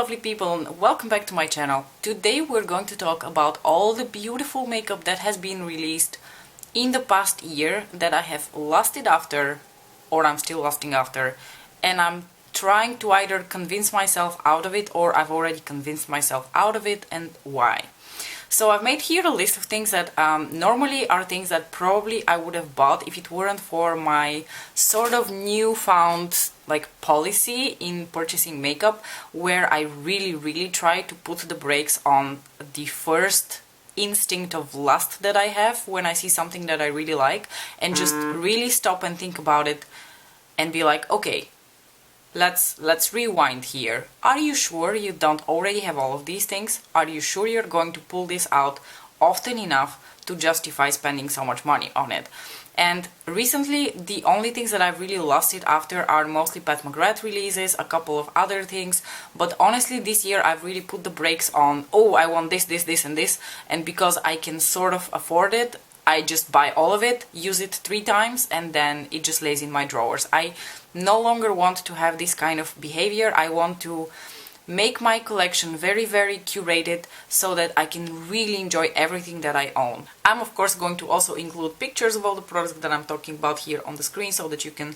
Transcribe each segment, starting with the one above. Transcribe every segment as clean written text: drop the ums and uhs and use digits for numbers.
lovely people, and welcome back to my channel. Today we're going to talk about all the beautiful makeup that has been released in the past year that I have lusted after, or I'm still lusting after, and I'm trying to either convince myself out of it or I've already convinced myself out of it, and why. So I've made here a list of things that normally are things that probably I would have bought if it weren't for my sort of newfound policy in purchasing makeup, where I really try to put the brakes on the first instinct of lust that I have when I see something that I really like, and just really stop and think about it and be like, okay, let's rewind here. Are you sure you don't already have all of these things? Are you sure you're going to pull this out often enough to justify spending so much money on it? And recently, the only things that I've really lusted after are mostly Pat McGrath releases, a couple of other things, but honestly this year I've really put the brakes on, oh, I want this, and this, and because I can sort of afford it, I just buy all of it, use it 3 times, and then it just lays in my drawers. I no longer want to have this kind of behavior. I want to make my collection very curated so that I can really enjoy everything that I own. I'm of course going to also include pictures of all the products that I'm talking about here on the screen so that you can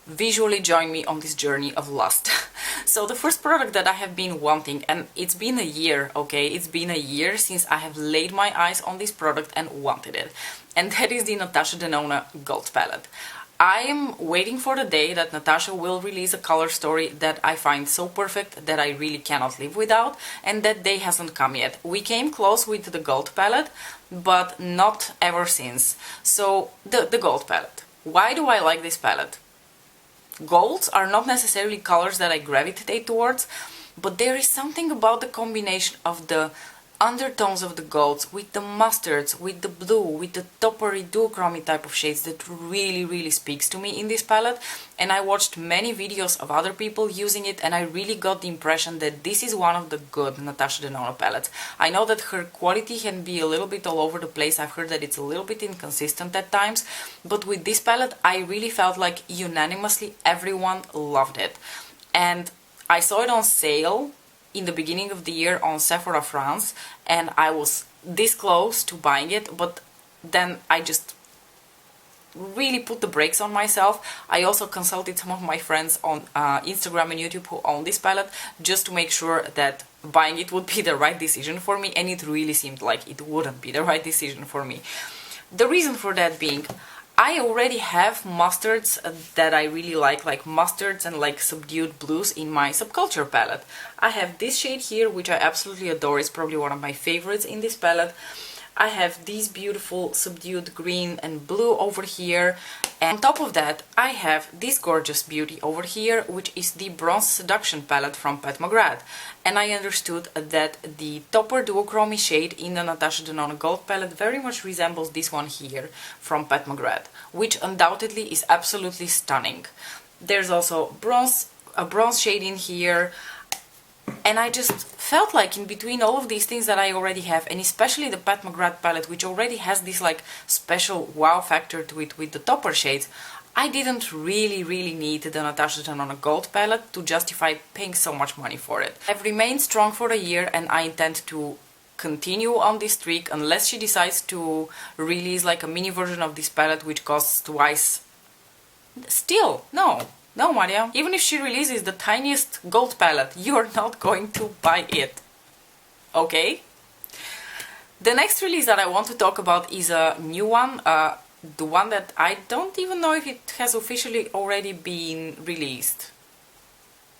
visually join me on this journey of lust. So the first product that I have been wanting, and it's been a year, okay, it's been a year since I have laid my eyes on this product and wanted it, and that is the Natasha Denona Gold Palette. I am waiting for the day that Natasha will release a color story that I find so perfect that I really cannot live without, and that day hasn't come yet. We came close with the Gold Palette, but not ever since. So the Gold Palette. Why do I like this palette? Golds are not necessarily colors that I gravitate towards, but there is something about the combination of the undertones of the golds with the mustards, with the blue, with the toppery duochrome type of shades that really speaks to me in this palette. And I watched many videos of other people using it, and I really got the impression that this is one of the good Natasha Denona palettes. I know that her quality can be a little bit all over the place. I've heard that it's a little bit inconsistent at times, but with this palette I really felt like unanimously everyone loved it. And I saw it on sale in the beginning of the year on Sephora France, and I was this close to buying it, but then I just really put the brakes on myself. I also consulted some of my friends on Instagram and YouTube who own this palette, just to make sure that buying it would be the right decision for me, and it really seemed like it wouldn't be the right decision for me. The reason for that being, I already have mustards that I really like mustards and subdued blues in my Subculture palette. I have this shade here, which I absolutely adore. It's probably one of my favorites in this palette. I have these beautiful subdued green and blue over here, and on top of that I have this gorgeous beauty over here, which is the Bronze Seduction palette from Pat McGrath. And I understood that the Topper Duochrome shade in the Natasha Denona Gold palette very much resembles this one here from Pat McGrath, which undoubtedly is absolutely stunning. There's also a bronze shade in here, and I just felt like in between all of these things that I already have, and especially the Pat McGrath palette, which already has this special wow factor to it with the topper shades, I didn't really need the Natasha Denona Gold palette to justify paying so much money for it. I've remained strong for a year, and I intend to continue on this streak unless she decides to release a mini version of this palette which costs twice. Still, no, Maria, even if she releases the tiniest gold palette, you're not going to buy it. Okay? The next release that I want to talk about is a new one, the one that I don't even know if it has officially already been released.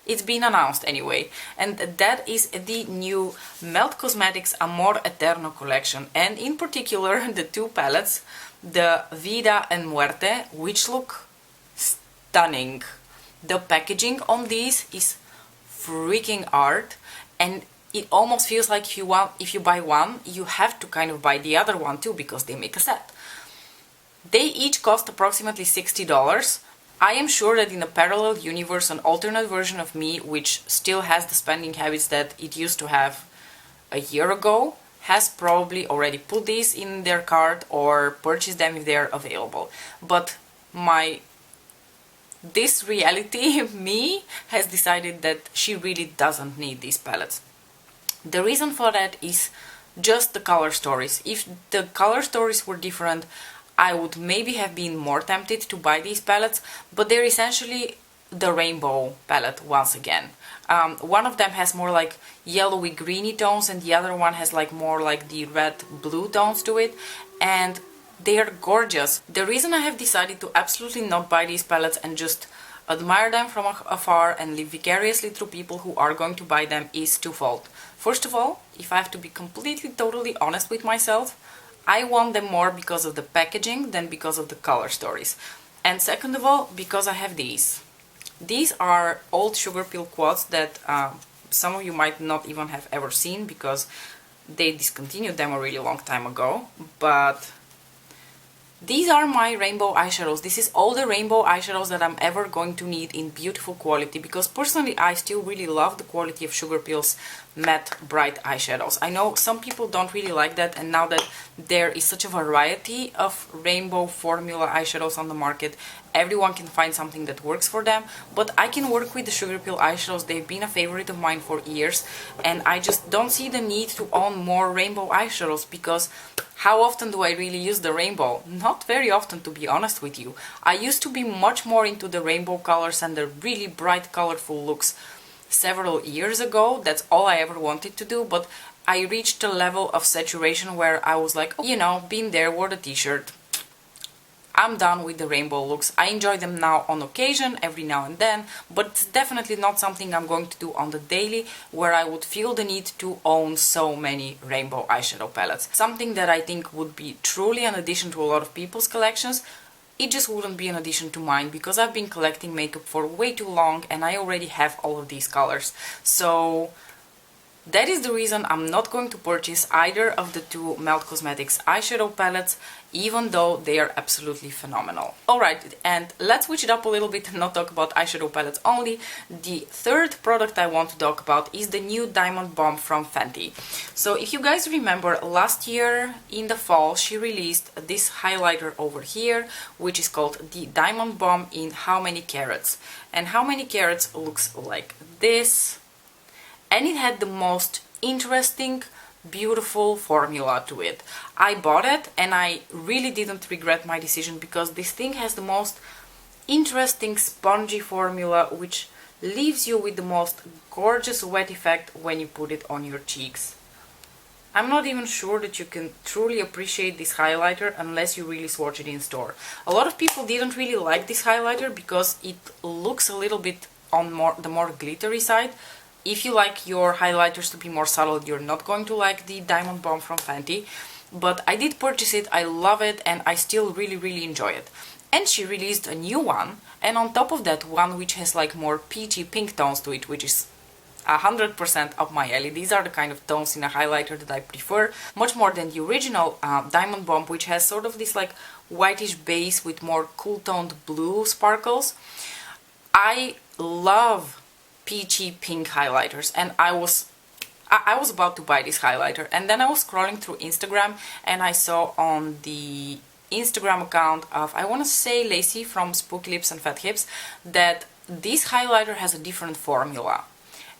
It's been announced anyway, and that is the new Melt Cosmetics Amor Eterno collection, and in particular the 2 palettes, the Vida and Muerte, which look stunning. The packaging on these is freaking art, and it almost feels like if you buy one, you have to kind of buy the other one too, because they make a set. They each cost approximately $60. I am sure that in a parallel universe, an alternate version of me, which still has the spending habits that it used to have a year ago, has probably already put these in their cart or purchased them if they are available. But my this reality, me, has decided that she really doesn't need these palettes. The reason for that is just the color stories. If the color stories were different, I would maybe have been more tempted to buy these palettes, but they're essentially the rainbow palette once again. One of them has more like yellowy greeny tones and the other one has like more like the red blue tones to it, and they are gorgeous. The reason I have decided to absolutely not buy these palettes and just admire them from afar and live vicariously through people who are going to buy them is twofold. First of all, if I have to be completely totally honest with myself, I want them more because of the packaging than because of the color stories. And second of all, because I have these. These are old Sugarpill quads that some of you might not even have ever seen because they discontinued them a really long time ago, but these are my rainbow eyeshadows. This is all the rainbow eyeshadows that I'm ever going to need in beautiful quality, because personally I still really love the quality of Sugarpill's matte bright eyeshadows. I know some people don't really like that, and now that there is such a variety of rainbow formula eyeshadows on the market, everyone can find something that works for them. But I can work with the Sugarpill eyeshadows. They've been a favorite of mine for years, and I just don't see the need to own more rainbow eyeshadows, because how often do I really use the rainbow? Not very often, to be honest with you. I used to be much more into the rainbow colors and the really bright colorful looks several years ago. That's all I ever wanted to do, but I reached a level of saturation where I was like, oh, you know, been there, wore the t-shirt. I'm done with the rainbow looks. I enjoy them now on occasion, every now and then, but it's definitely not something I'm going to do on the daily, where I would feel the need to own so many rainbow eyeshadow palettes. Something that I think would be truly an addition to a lot of people's collections. It just wouldn't be an addition to mine, because I've been collecting makeup for way too long and I already have all of these colors. So that is the reason I'm not going to purchase either of the two Melt Cosmetics eyeshadow palettes, even though they are absolutely phenomenal. Alright, and let's switch it up a little bit and not talk about eyeshadow palettes only. The third product I want to talk about is the new Diamond Bomb from Fenty. So if you guys remember, last year in the fall she released this highlighter over here, which is called the Diamond Bomb in How Many Carats. And How Many Carats looks like this. And it had the most interesting, beautiful formula to it. I bought it and I really didn't regret my decision, because this thing has the most interesting spongy formula which leaves you with the most gorgeous wet effect when you put it on your cheeks. I'm not even sure that you can truly appreciate this highlighter unless you really swatch it in store. A lot of people didn't really like this highlighter because it looks a little bit on the more glittery side. If you like your highlighters to be more subtle, you're not going to like the Diamond Bomb from Fenty. But I did purchase it, I love it, and I still really enjoy it. And she released a new one, and on top of that, one which has like more peachy pink tones to it, which is 100% up my alley. These are the kind of tones in a highlighter that I prefer, much more than the original Diamond Bomb, which has sort of this like whitish base with more cool toned blue sparkles. I love peachy pink highlighters, and I was about to buy this highlighter, and then I was scrolling through Instagram and I saw on the Instagram account of, I want to say, Lacey from Spooky Lips and Fat Hips, that this highlighter has a different formula.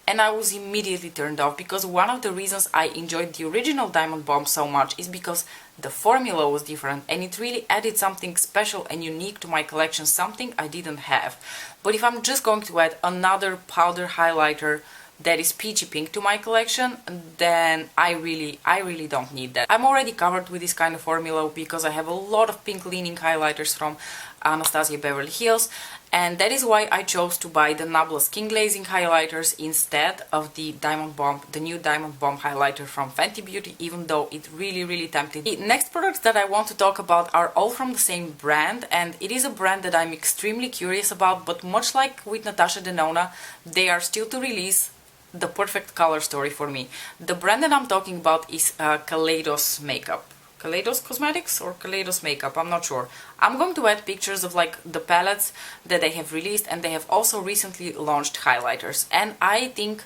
And I was immediately turned off, because one of the reasons I enjoyed the original Diamond Bomb so much is because the formula was different and it really added something special and unique to my collection, something I didn't have. But if I'm just going to add another powder highlighter that is peachy pink to my collection, then I really don't need that. I'm already covered with this kind of formula because I have a lot of pink leaning highlighters from Anastasia Beverly Hills, and that is why I chose to buy the Nabla Skin Glazing highlighters instead of the Diamond Bomb, the new Diamond Bomb highlighter from Fenty Beauty, even though it really tempted me. The next products that I want to talk about are all from the same brand, and it is a brand that I'm extremely curious about, but much like with Natasha Denona, they are still to release the perfect color story for me. The brand that I'm talking about is Kaleidos Makeup. Kaleidos Cosmetics or Kaleidos Makeup, I'm not sure. I'm going to add pictures of like the palettes that they have released, and they have also recently launched highlighters, and I think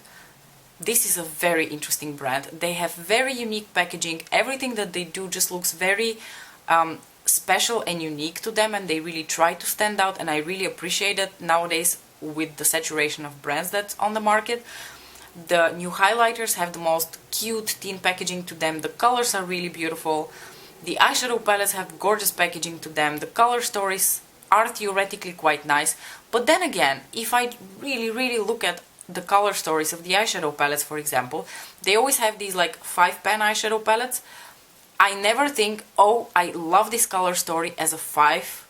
this is a very interesting brand. They have very unique packaging. Everything that they do just looks very special and unique to them, and they really try to stand out, and I really appreciate it nowadays with the saturation of brands that's on the market. The new highlighters have the most cute teen packaging to them, the colors are really beautiful, the eyeshadow palettes have gorgeous packaging to them, the color stories are theoretically quite nice, but then again, if I really look at the color stories of the eyeshadow palettes, for example, they always have these like 5-pan eyeshadow palettes. I never think, oh, I love this color story as a 5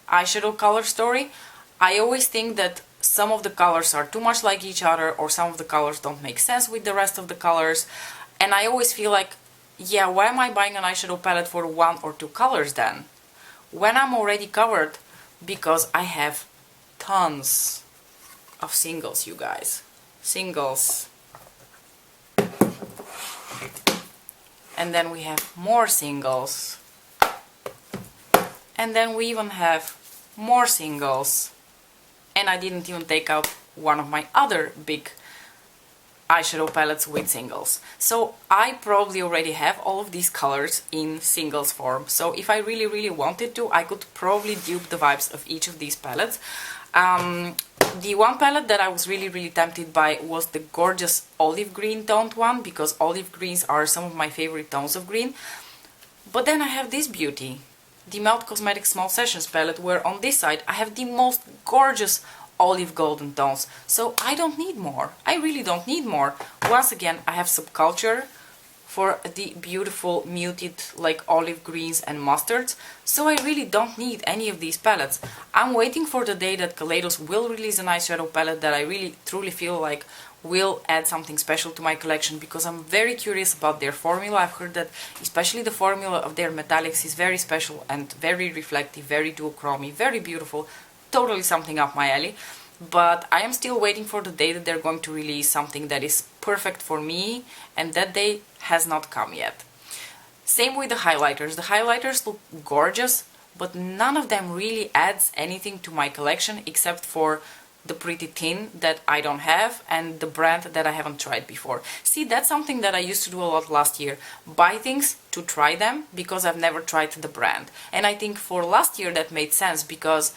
eyeshadow color story. I always think that some of the colors are too much like each other, or some of the colors don't make sense with the rest of the colors, and I always feel like, yeah, why am I buying an eyeshadow palette for 1 or 2 colors then, when I'm already covered, because I have tons of singles, you guys. Singles. And then we have more singles. And then we even have more singles. And I didn't even take out one of my other big eyeshadow palettes with singles. So I probably already have all of these colors in singles form. So if I really wanted to, I could probably dupe the vibes of each of these palettes. The one palette that I was really tempted by was the gorgeous olive green toned one, because olive greens are some of my favorite tones of green. But then I have this beauty, the Melt Cosmetics Small Sessions palette, where on this side I have the most gorgeous olive golden tones. So I don't need more. I really don't need more. Once again, I have Subculture for the beautiful muted like olive greens and mustards, so I really don't need any of these palettes. I'm waiting for the day that Kaleidos will release an eyeshadow palette that I really truly feel like will add something special to my collection, because I'm very curious about their formula. I've heard that especially the formula of their metallics is very special and very reflective, very duochromy, very beautiful, totally something up my alley. But I am still waiting for the day that they're going to release something that is perfect for me, and that day has not come yet. Same with the highlighters. The highlighters look gorgeous, but none of them really adds anything to my collection except for the Pretty Tin that I don't have and the brand that I haven't tried before. See, that's something that I used to do a lot last year. Buy things to try them because I've never tried the brand. And I think for last year that made sense, because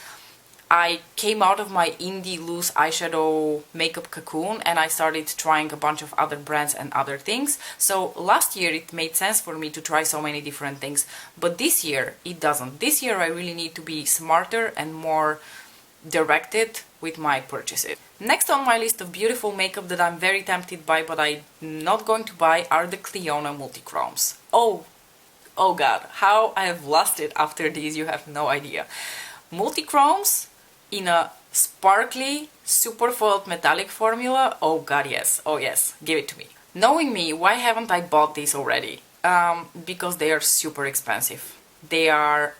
I came out of my indie loose eyeshadow makeup cocoon and I started trying a bunch of other brands and other things. So last year it made sense for me to try so many different things, but this year it doesn't. This year I really need to be smarter and more directed with my purchases. Next on my list of beautiful makeup that I'm very tempted by but I'm not going to buy are the Nona Multichromes. Oh god, how I have lost it after these, you have no idea. Multichromes in a sparkly, super foiled metallic formula. Oh god, yes. Oh yes, give it to me. Knowing me, why haven't I bought these already? Because they are super expensive. They are,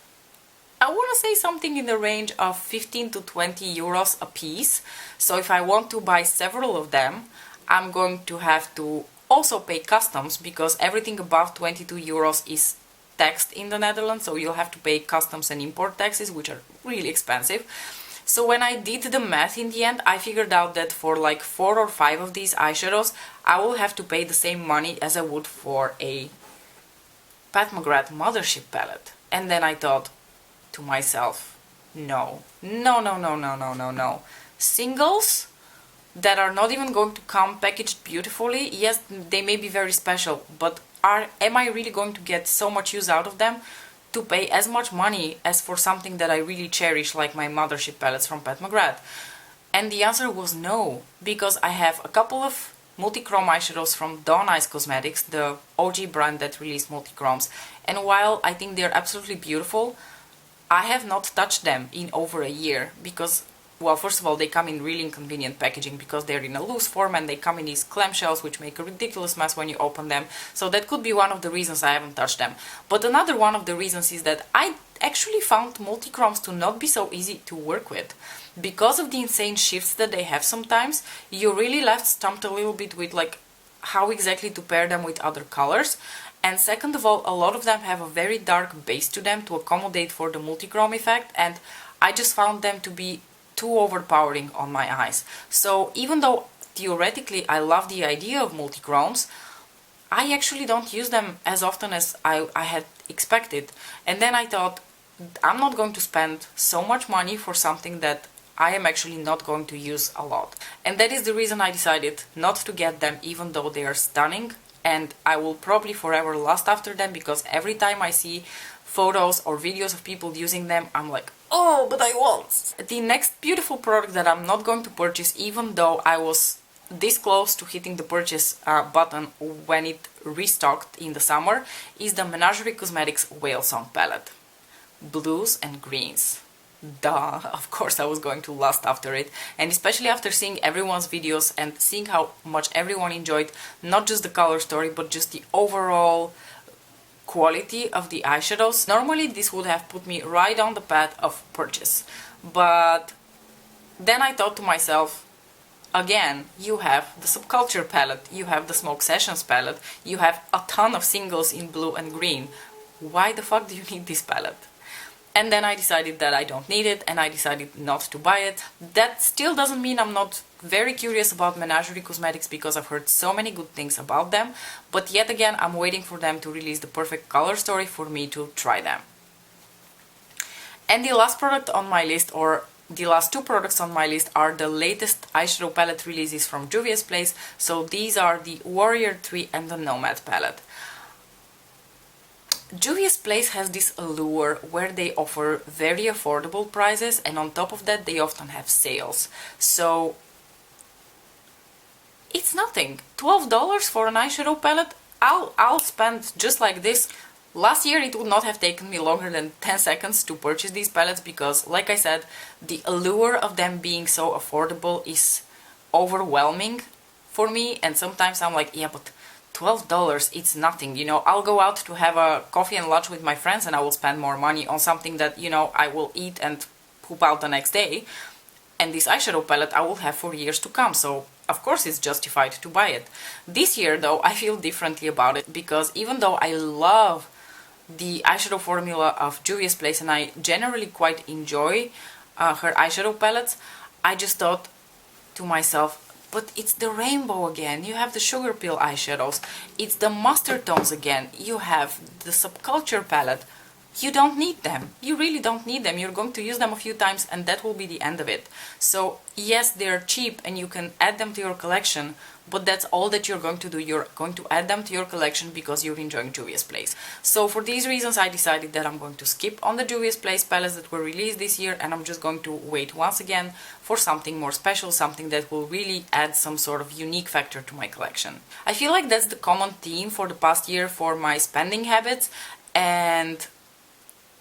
I want to say something in the range of 15 to 20 euros a piece. So if I want to buy several of them, I'm going to have to also pay customs, because everything above 22 euros is taxed in the Netherlands, so you'll have to pay customs and import taxes, which are really expensive. So when I did the math in the end, I figured out that for like 4 or 5 of these eyeshadows, I will have to pay the same money as I would for a Pat McGrath Mothership palette. And then I thought to myself, no. Singles that are not even going to come packaged beautifully, yes, they may be very special, but am I really going to get so much use out of them to pay as much money as for something that I really cherish, like my Mothership palettes from Pat McGrath? And the answer was no, because I have a couple of multichrome eyeshadows from Dawn Eyes Cosmetics, the OG brand that released multichromes, and while I think they're absolutely beautiful, I have not touched them in over a year, because, well, first of all, they come in really inconvenient packaging because they're in a loose form and they come in these clamshells which make a ridiculous mess when you open them. So that could be one of the reasons I haven't touched them. But another one of the reasons is that I actually found multichromes to not be so easy to work with. Because of the insane shifts that they have sometimes, you're really left stumped a little bit with like how exactly to pair them with other colors. And second of all, a lot of them have a very dark base to them to accommodate for the multichrome effect, and I just found them to be too overpowering on my eyes. So even though theoretically I love the idea of multichromes, I actually don't use them as often as I had expected. And then I thought, I'm not going to spend so much money for something that I am actually not going to use a lot. And that is the reason I decided not to get them, even though they are stunning. And I will probably forever lust after them, because every time I see photos or videos of people using them, I'm like, oh, but I won't. The next beautiful product that I'm not going to purchase, even though I was this close to hitting the purchase button when it restocked in the summer, is the Menagerie Cosmetics Whale Song Palette. Blues and greens. Duh, of course I was going to lust after it, and especially after seeing everyone's videos and seeing how much everyone enjoyed not just the color story but just the overall quality of the eyeshadows. Normally this would have put me right on the path of purchase, but then I thought to myself, again, you have the Subculture palette, you have the Smoke Sessions palette, you have a ton of singles in blue and green. Why the fuck do you need this palette? And then I decided that I don't need it, and I decided not to buy it. That still doesn't mean I'm not very curious about Menagerie Cosmetics, because I've heard so many good things about them, but yet again I'm waiting for them to release the perfect color story for me to try them. And the last product on my list, or the last two products on my list, are the latest eyeshadow palette releases from Juvia's Place. So these are the Warrior 3 and the Nomad palette. Juvia's Place has this allure where they offer very affordable prices, and on top of that they often have sales. So it's nothing. $12 for an eyeshadow palette, I'll spend just like this. Last year it would not have taken me longer than 10 seconds to purchase these palettes, because, like I said, the allure of them being so affordable is overwhelming for me, and sometimes I'm like, yeah, but $12, it's nothing, you know. I'll go out to have a coffee and lunch with my friends and I will spend more money on something that, you know, I will eat and poop out the next day. And this eyeshadow palette I will have for years to come, so of course it's justified to buy it. This year though, I feel differently about it, because even though I love the eyeshadow formula of Juvia's Place and I generally quite enjoy her eyeshadow palettes, I just thought to myself, but it's the rainbow again, you have the Sugarpill eyeshadows, it's the mustard tones again, you have the Subculture palette. You don't need them. You really don't need them. You're going to use them a few times and that will be the end of it. So yes, they're cheap and you can add them to your collection, but that's all that you're going to do. You're going to add them to your collection because you're enjoying Juvia's Place. So for these reasons I decided that I'm going to skip on the Juvia's Place palettes that were released this year, and I'm just going to wait once again for something more special, something that will really add some sort of unique factor to my collection. I feel like that's the common theme for the past year for my spending habits, and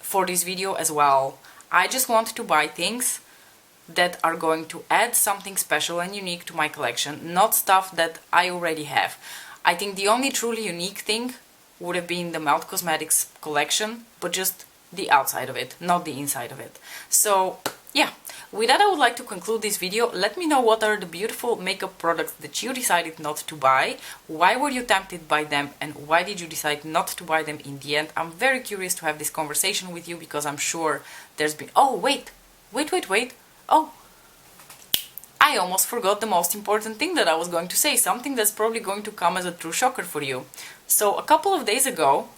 for this video as well. I just want to buy things that are going to add something special and unique to my collection, not stuff that I already have. I think the only truly unique thing would have been the Melt Cosmetics collection, but just the outside of it, not the inside of it. So yeah, with that I would like to conclude this video. Let me know what are the beautiful makeup products that you decided not to buy, why were you tempted by them, and why did you decide not to buy them in the end. I'm very curious to have this conversation with you, because I'm sure there's been... Oh, wait! Oh, I almost forgot the most important thing that I was going to say, something that's probably going to come as a true shocker for you. So a couple of days ago,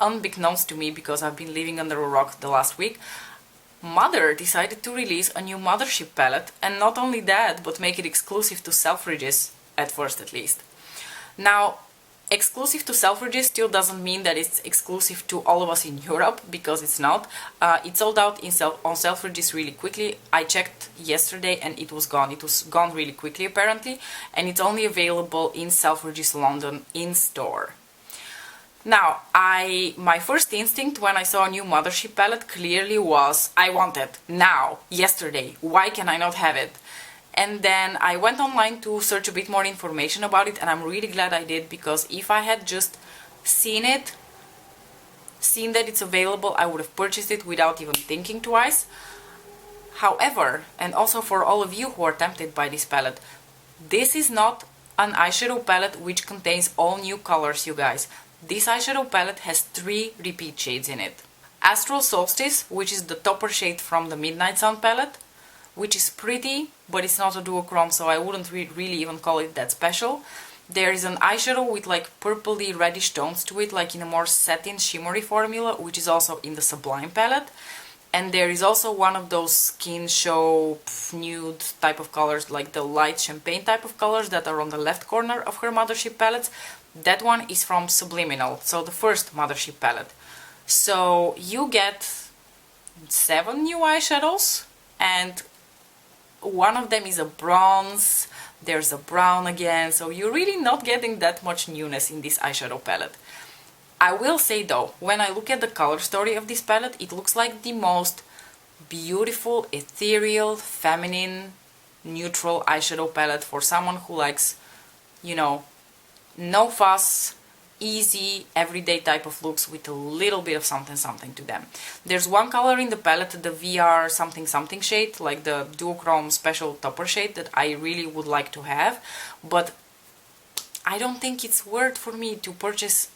unbeknownst to me because I've been living under a rock the last week, Mother decided to release a new Mothership palette, and not only that, but make it exclusive to Selfridges, at first at least. Now, exclusive to Selfridges still doesn't mean that it's exclusive to all of us in Europe, because it's not. It sold out on Selfridges really quickly. I checked yesterday and it was gone. It was gone really quickly apparently, and it's only available in Selfridges London in store. Now, my first instinct when I saw a new Mothership palette clearly was, I want it, now, yesterday, why can I not have it? And then I went online to search a bit more information about it, and I'm really glad I did, because if I had just seen that it's available, I would have purchased it without even thinking twice. However, and also for all of you who are tempted by this palette, this is not an eyeshadow palette which contains all new colors, you guys. This eyeshadow palette has 3 repeat shades in it. Astral Solstice, which is the topper shade from the Midnight Sun palette, which is pretty, but it's not a duochrome, so I wouldn't really even call it that special. There is an eyeshadow with like purpley reddish tones to it, like in a more satin shimmery formula, which is also in the Sublime palette. And there is also one of those skin show nude type of colors, like the light champagne type of colors that are on the left corner of her Mothership palettes. That one is from Subliminal, so the first Mothership palette. So you get 7 new eyeshadows, and one of them is a bronze, there's a brown again, so you're really not getting that much newness in this eyeshadow palette. I will say though, when I look at the color story of this palette, it looks like the most beautiful, ethereal, feminine, neutral eyeshadow palette for someone who likes, you know, no fuss, easy, everyday type of looks with a little bit of something something to them. There's one color in the palette, the VR something something shade, like the duochrome special topper shade, that I really would like to have, but I don't think it's worth for me to purchase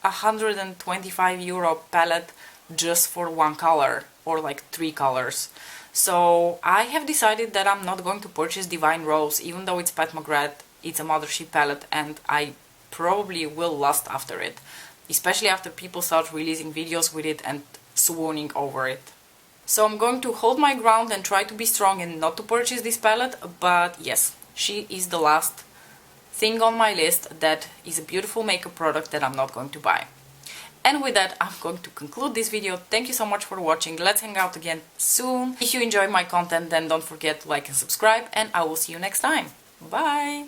€125 palette just for one color or like 3 colors. So I have decided that I'm not going to purchase Divine Rose, even though it's Pat McGrath, it's a Mothership palette, and I probably will lust after it, especially after people start releasing videos with it and swooning over it. So I'm going to hold my ground and try to be strong and not to purchase this palette, but yes, she is the last thing on my list that is a beautiful makeup product that I'm not going to buy. And with that, I'm going to conclude this video. Thank you so much for watching. Let's hang out again soon. If you enjoy my content, then don't forget to like and subscribe, and I will see you next time. Bye!